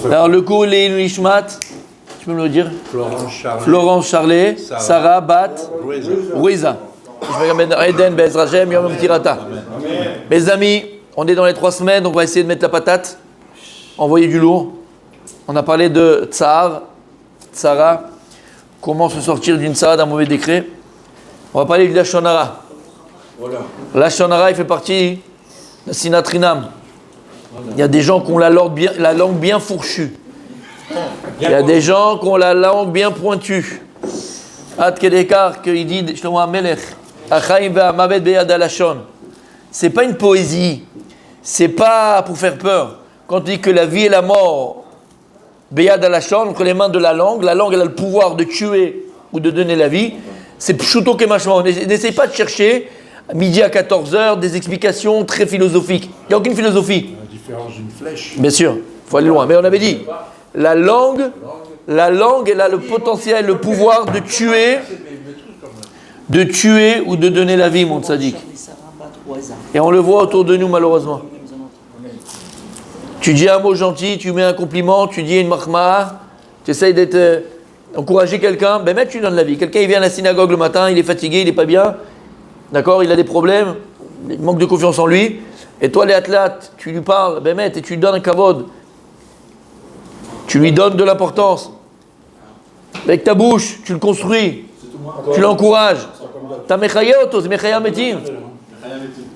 Alors le cours, les Nishmat, tu peux me le dire? Florence Charlet, Sarah Bat, Ruiza. Eden Bezrahem, Yom Tirata. Mes amis, on est dans les 3 semaines, donc on va essayer de mettre la patate, envoyer du lourd. On a parlé de Tsara, comment se sortir d'une Tsara, d'un mauvais décret. On va parler du Lashon Hara. Lashon Hara, il fait partie de Sinatrinam. Il y a des gens qui ont la langue bien fourchue. Il y a des gens qui ont la langue bien pointue. Ad Kedekar, qu'il dit, Shlomo HaMelech, Achaim ve'amavet beyad halashon. C'est pas une poésie. C'est pas pour faire peur. Quand on dit que la vie et la mort, beyad halashon, entre les mains de la langue elle a le pouvoir de tuer ou de donner la vie. C'est pshuto kemashma. N'essaye pas de chercher, midi à 14h, des explications très philosophiques. Il n'y a aucune philosophie. La différence d'une flèche. Bien sûr, il faut aller loin. Mais on avait dit, la langue, elle a le potentiel, le pouvoir de tuer ou de donner la vie, mon tzaddik. Et on le voit autour de nous, malheureusement. Tu dis un mot gentil, tu mets un compliment, tu dis une mahma, tu essayes d'être encourager quelqu'un, ben tu donnes la vie. Quelqu'un, il vient à la synagogue le matin, il est fatigué, il n'est pas bien, d'accord, il a des problèmes, il manque de confiance en lui, et toi, les athlètes, tu lui parles, ben et tu lui donnes un kavod. Tu lui donnes de l'importance. Avec ta bouche, tu le construis. Tu l'encourages. T'as mechayoto, c'est mechayametim.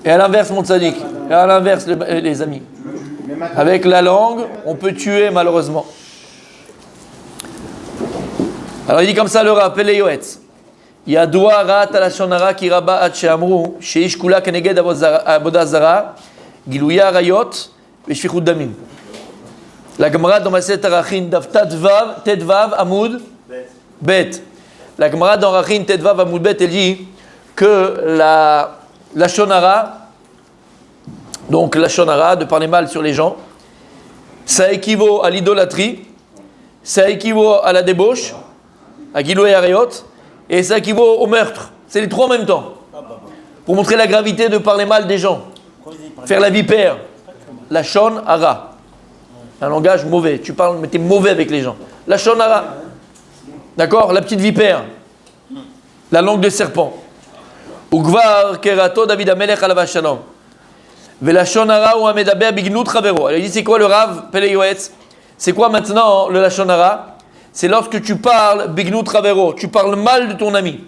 Et à l'inverse, mon tzaddik. Et à l'inverse, les amis. Avec la langue, on peut tuer malheureusement. Alors il dit comme ça le rappel les yoetz. Yadua rat lashon hara ki raba ad she'amru sheish kula keneged avodah zara giluya rayot veshfichut damim. La Gemara dans Maset Arachin Daf Tedvav Amoud Bet. La Gemara dans Arachin Tedvav Amoud Bet, elle dit que la Lashon Hara, donc la Lashon Hara, de parler mal sur les gens, ça équivaut à l'idolâtrie, ça équivaut à la débauche, à Giloué Arayot, et ça équivaut au meurtre. C'est les trois en même temps. Pour montrer la gravité de parler mal des gens. Faire la vipère. Lashon Hara. Un langage mauvais. Tu parles, mais tu es mauvais avec les gens. Lashon Hara. D'accord? La petite vipère. La langue de serpent. Ugvar kerato David Amelech alav shalom. Velashon hara ou amedaber bignut chavero. Il dit c'est quoi le Rav Pele Yoetz? C'est quoi maintenant le Lashon Hara? C'est lorsque tu parles bignut chavero. Tu parles mal de ton ami.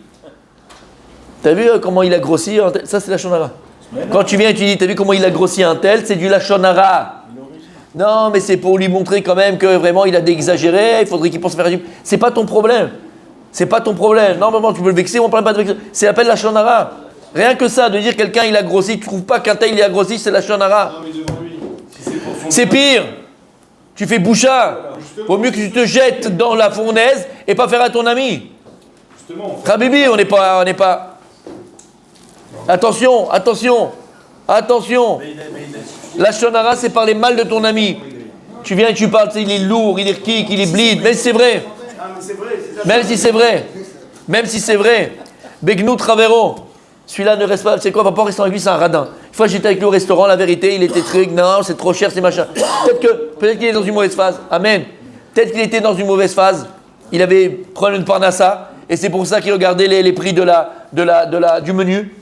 T'as vu comment il a grossi? Ça c'est Lashon Hara. Quand tu viens et tu dis t'as vu comment il a grossi un tel? C'est du Lashon Hara. Non, mais c'est pour lui montrer quand même que vraiment il a exagéré, il faudrait qu'il pense faire du... C'est pas ton problème. C'est pas ton problème. Normalement, tu peux le vexer, on parle pas de vexer. C'est l'appel Lashon Hara. Rien que ça, de dire quelqu'un il a grossi, tu trouves pas qu'un tel il a grossi, c'est Lashon Hara. C'est pire. Tu fais bouchard. Vaut mieux que tu te jettes dans la fournaise et pas faire à ton ami. Habibi, on n'est pas... Attention. Lashon Hara, c'est parler mal de ton ami. Tu viens et tu parles, il est lourd, il est rkik, il est bleed. Même si c'est vrai. Même si c'est vrai. Begnou Travero. Celui-là ne reste pas. C'est quoi, va pas rester avec lui, c'est un radin. Une fois j'étais avec lui au restaurant, la vérité, il était très. Non, c'est trop cher, c'est machin. Peut-être qu'il est dans une mauvaise phase. Amen. Peut-être qu'il était dans une mauvaise phase. Il avait pris une parnassa. Et c'est pour ça qu'il regardait les prix du menu.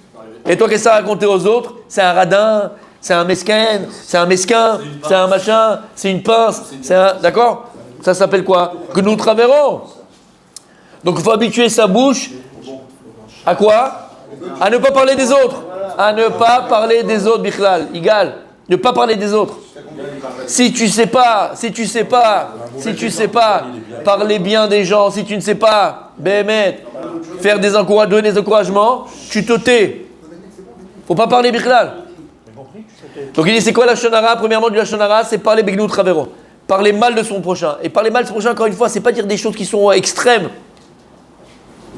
Et toi, qu'est-ce que ça a raconté aux autres? C'est un radin. C'est un mesquin, c'est un machin, c'est une pince, d'accord? Ça s'appelle quoi? Que nous travaillerons. Donc il faut habituer sa bouche à quoi? À ne pas parler des autres. À ne pas parler des autres, Bichlal, égal. Ne pas parler des autres. Si tu sais pas parler bien des gens, si tu ne sais pas, faire donner des encouragements, tu te tais. Faut pas parler Bichlal. Donc il dit c'est quoi la Lashon Hara? Premièrement, du Lashon Hara, c'est parler Begnou Travero. Parler mal de son prochain. Et parler mal de son prochain, encore une fois, c'est pas dire des choses qui sont extrêmes.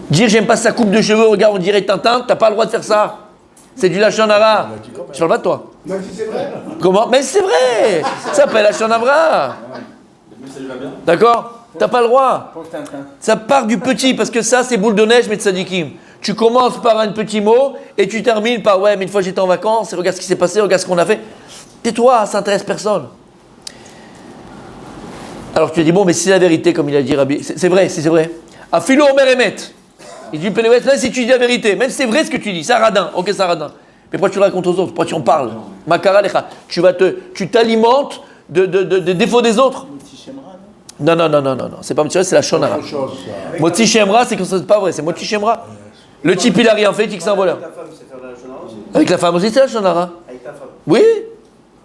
Dire j'aime pas sa coupe de cheveux, regarde, on dirait Tintin, t'as pas le droit de faire ça. C'est du Lashon Hara. Je parle pas de toi. Même si c'est vrai. Comment? Mais c'est vrai. Ça s'appelle Lashon Hara. D'accord? T'as pas le droit. Ça part du petit, parce que ça, c'est boule de neige, mais tzadikim. Tu commences par un petit mot et tu termines par ouais, mais une fois j'étais en vacances, et regarde ce qui s'est passé, regarde ce qu'on a fait. Tais-toi, ça n'intéresse personne. Alors tu dis, bon, mais c'est la vérité, comme il a dit Rabbi. C'est vrai, c'est vrai. Afilo omer emet. Il dit, Péléouet, là, si tu dis la vérité, même si c'est vrai ce que tu dis, c'est un radin. Ok, c'est un radin. Mais pourquoi tu le racontes aux autres? Pourquoi tu en parles? Makara lecha. Tu t'alimentes de défauts des autres. Non, c'est pas Motsi, c'est la Shonara. Motsi Shemra, c'est que c'est pas vrai, c'est Motsi Shemra. Le type, il a rien fait, il dit que c'est un voleur. Avec la femme aussi, c'est la Shonara. Avec ta femme. Oui.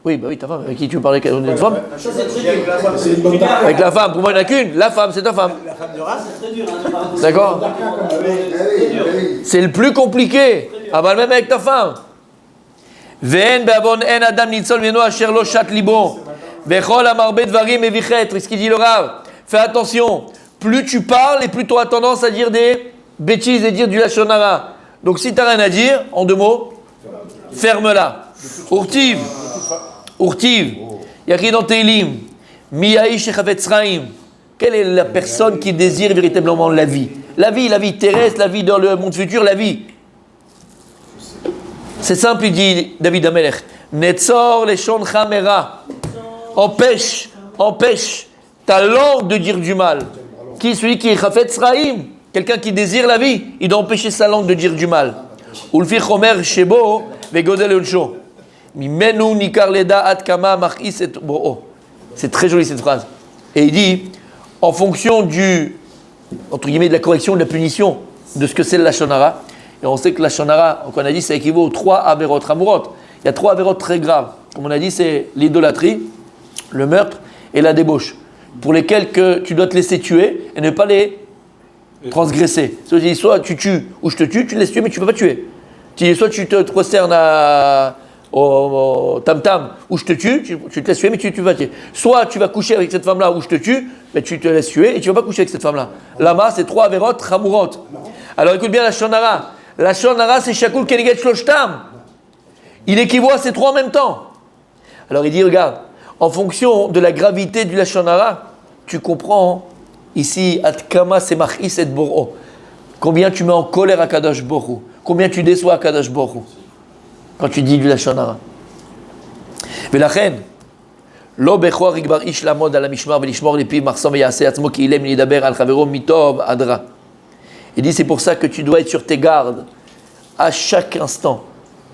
Oui, bah oui, ta femme. Avec qui tu veux parler? Une femme? C'est une bonne dame. Avec la femme, pour moi, il n'y en a qu'une. La femme, c'est ta femme. La femme de race, c'est très dur. D'accord? C'est le plus compliqué. Ah bah même avec ta femme. Ve'en be'avon en adam nitzol meno asher lo shat libo. Ve'chol amarbe dvarim evichet. C'est ce qu'il dit le Rav. Fais attention. Plus tu parles et plus tu auras tendance à dire des bêtises et dire du lashon hara. Donc si tu n'as rien à dire, en 2 mots, ferme-la. Urtiv. Il y a écrit dans Teilim. Miyaïsh echavetz chaim. Quelle est la personne qui désire véritablement la vie? La vie terrestre, la vie dans le monde futur, la vie. C'est simple, il dit David Amelech. Netzor leshon chamera. Empêche ta langue de dire du mal. Qui est celui qui est chafetz chaim? Quelqu'un qui désire la vie, il doit empêcher sa langue de dire du mal. Ulfi chomer shebo vegodel unsho. Mimenu nikar leda ad kama machis et boo. C'est très joli cette phrase. Et il dit, en fonction du, entre guillemets, de la correction, de la punition, de ce que c'est le lashon hara, et on sait que la lashon hara, comme on a dit, ça équivaut aux 3 averot hamurot. Il y a 3 averot très graves. Comme on a dit, c'est l'idolâtrie, le meurtre et la débauche, pour lesquels que tu dois te laisser tuer et ne pas les transgresser. Soit tu tues ou je te tue, tu te laisses tuer mais tu ne peux pas tuer. Soit tu te prosternes au tam-tam où je te tue, tu te laisses tuer mais tu vas tuer. Soit tu vas coucher avec cette femme-là où je te tue, mais tu te laisses tuer et tu ne vas pas coucher avec cette femme-là. Lama, c'est 3 averot hamurot. Alors écoute bien la lashon hara. La lashon hara, c'est shakul keneget shloshtam. Il équivaut à ces 3 en même temps. Alors il dit, regarde, en fonction de la gravité du lashon hara, tu comprends ici, Atkama semachis et boro. Combien tu mets en colère à Kadosh Baruch Hu. Combien tu déçois à Kadosh Baruch Hu quand tu dis du lashon hara. Velachen, lo bechor igbar ish lamod al mishmar velishmor lipiv marsom veyase atzmo ki ilem lidaber al chavero mitov adra. Il dit c'est pour ça que tu dois être sur tes gardes à chaque instant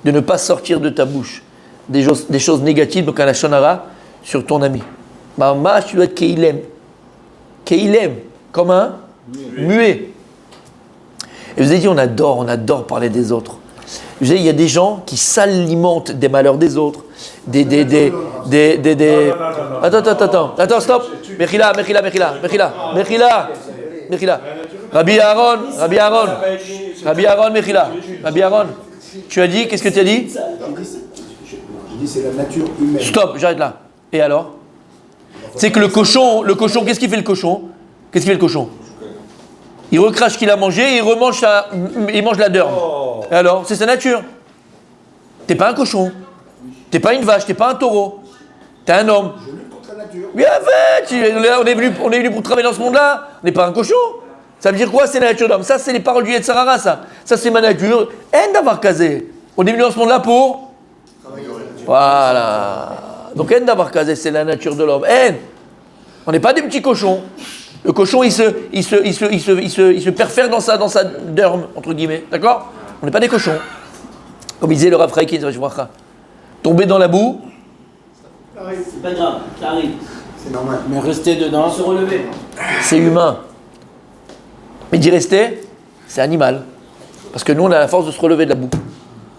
de ne pas sortir de ta bouche des choses négatives, donc un lashon hara sur ton ami. Mamash, tu dois être keilem, comme un muet. Et vous avez dit, on adore parler des autres. Vous savez, il y a des gens qui s'alimentent des malheurs des autres, Attends, stop. Mechila. Rabbi Aaron, Mechila. Rabbi Aaron, tu as dit, qu'est-ce que tu as dit? J'ai dit, c'est la nature humaine. Stop, j'arrête là. Et alors? C'est que le cochon, qu'est-ce qu'il fait le cochon? Il recrache ce qu'il a mangé et il mange la derme. Et alors, c'est sa nature. T'es pas un cochon. T'es pas une vache, t'es pas un taureau. T'es un homme. Je lutte contre la nature. Bien fait. On est venu pour travailler dans ce monde-là. On n'est pas un cochon. Ça veut dire quoi? C'est la nature d'homme. Ça, c'est les paroles du Yetzer Hara, ça. Ça, c'est ma nature. En d'avoir casé. On est venu dans ce monde-là pour... Voilà. Donc, en d'avoir casé, c'est la nature de l'homme. En. On n'est pas des petits cochons. Le cochon, il se perfère dans sa derme, entre guillemets. D'accord? On n'est pas des cochons. Comme disait le Rav Chaikin, tomber dans la boue. C'est pas grave, ça arrive. C'est normal. Mais rester dedans, se relever. C'est humain. Mais d'y rester, c'est animal. Parce que nous, on a la force de se relever de la boue.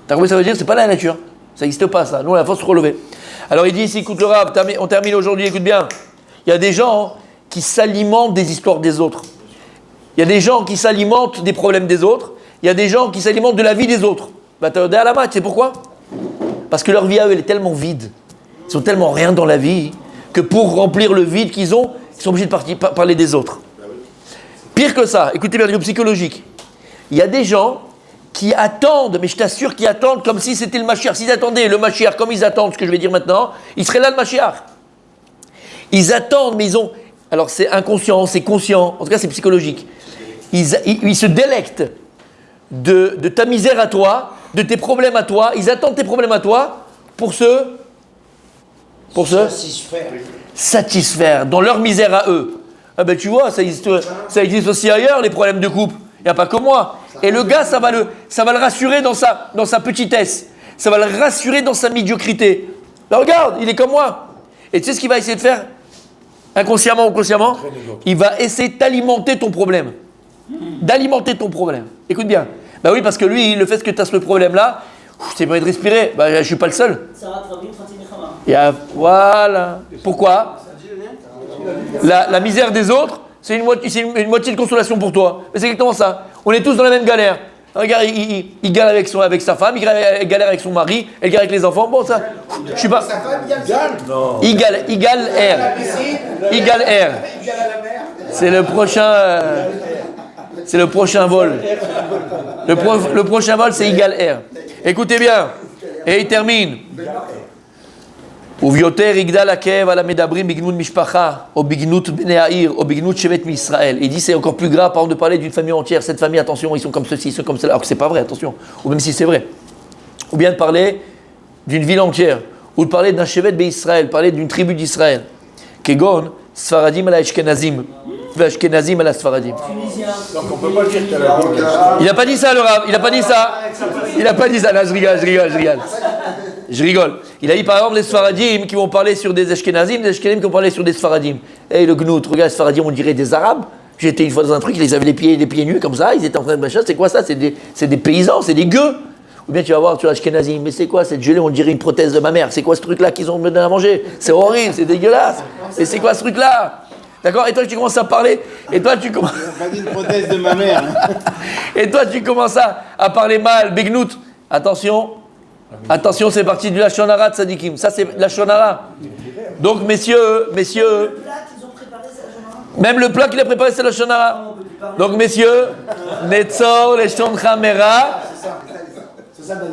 T'as compris ce que ça veut dire? C'est pas la nature. Ça n'existe pas, ça. Nous, on a la force de se relever. Alors, il dit ici, écoute le Rav, on termine aujourd'hui, écoute bien. Il y a des gens qui s'alimentent des histoires des autres. Il y a des gens qui s'alimentent des problèmes des autres. Il y a des gens qui s'alimentent de la vie des autres. Bah, t'as à la main, tu sais pourquoi? Parce que leur vie à eux, elle est tellement vide. Ils ont tellement rien dans la vie que pour remplir le vide qu'ils ont, ils sont obligés de parler des autres. Pire que ça, écoutez bien, le psychologique. Il y a des gens qui attendent, mais je t'assure qu'ils attendent comme si c'était le Mashiach. S'ils attendaient le Mashiach comme ils attendent ce que je vais dire maintenant, il serait là le Mashiach. Ils attendent, mais ils ont... Alors c'est inconscient, c'est conscient, en tout cas c'est psychologique. Ils se délectent de ta misère à toi, de tes problèmes à toi. Ils attendent tes problèmes à toi pour se satisfaire dans leur misère à eux. Ah ben tu vois, ça existe aussi ailleurs, les problèmes de couple. Il n'y a pas que moi. Et le gars, ça va le rassurer dans sa petitesse. Ça va le rassurer dans sa médiocrité. Là, regarde, il est comme moi. Et tu sais ce qu'il va essayer de faire? Inconsciemment ou consciemment, il va essayer d'alimenter ton problème. D'alimenter ton problème. Écoute bien. Bah oui, parce que lui, le fait que tu as ce problème-là, c'est pas de respirer. Bah, je ne suis pas le seul. Voilà. Pourquoi? La misère des autres, c'est une moitié de consolation pour toi. Mais c'est exactement ça. On est tous dans la même galère. Regarde, il galère avec sa femme, il galère avec son mari, elle galère avec les enfants. Bon, ça, je sais pas. Sa femme, il Il égale R. Égale R. C'est le prochain vol. Le prochain vol, c'est égal R. Écoutez bien. Et il termine. Uvioter igdal akev ala medabrim bignout mishpacha, ou bignout bnei ou bignout shevet mi-Israël. Il dit c'est encore plus grave, par exemple, de parler d'une famille entière. Cette famille, attention, ils sont comme ceci, ils sont comme cela. Alors que c'est pas vrai, attention. Ou même si c'est vrai. Ou bien de parler d'une ville entière. Ou de parler d'un shevet be-Israël, parler d'une tribu d'Israël. Kegon, Sfaradim ala Ashkenazim. Ashkenazim ala Sfaradim. Donc on peut pas dire que la Il n'a pas dit ça, le Rav. Il n'a pas dit ça. Il n'a pas dit ça. Là, je rigole. Je rigole. Il a dit par exemple les Sfaradim qui vont parler sur des Ashkenazim, des Ashkenazim qui vont parler sur des Sfaradim. Et le Gnout, regarde, les Sfaradim, on dirait des Arabes. J'étais une fois dans un truc, ils avaient les pieds nus comme ça, ils étaient en train de machin. C'est quoi ça? C'est des paysans, c'est des gueux. Ou bien tu vas voir sur Ashkenazim, mais c'est quoi cette gelée? On dirait une prothèse de ma mère. C'est quoi ce truc-là qu'ils ont donné à manger? C'est horrible, c'est dégueulasse. Et c'est quoi ce truc-là? D'accord? Et toi, tu commences à parler. Et toi, tu commences. Pas dit une prothèse de ma mère. Et toi, tu commences à parler mal. Begnout. Attention, c'est parti du Lashon Hara de Tzadikim. Ça, c'est Lashon Hara. Donc, messieurs, même le plat qu'il a préparé, c'est Lashon Hara. Donc, messieurs, Netzor, Leshon Chamera,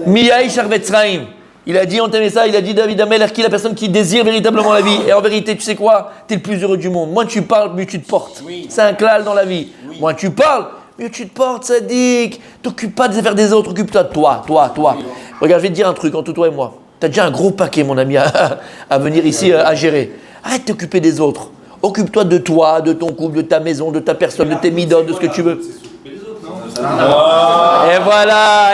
Miyai Sharvetzraim. Il a dit, on t'aimait ça, il a dit David Ameler, qui est la personne qui désire véritablement la vie. Et en vérité, tu sais quoi? Tu es le plus heureux du monde. Moins tu parles, mieux tu te portes. C'est un klal dans la vie. Moins tu parles, mieux tu te portes, sadique. T'occupes pas des affaires des autres, occupe-toi de toi. Regarde, je vais te dire un truc entre toi et moi. Tu as déjà un gros paquet, mon ami, à venir ici à gérer. Arrête de t'occuper des autres. Occupe-toi de toi, de ton couple, de ta maison, de ta personne, de tes midotes, de ce que tu veux. Et voilà.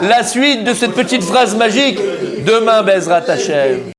La suite de cette petite phrase magique. Demain, Bezrat Hashem.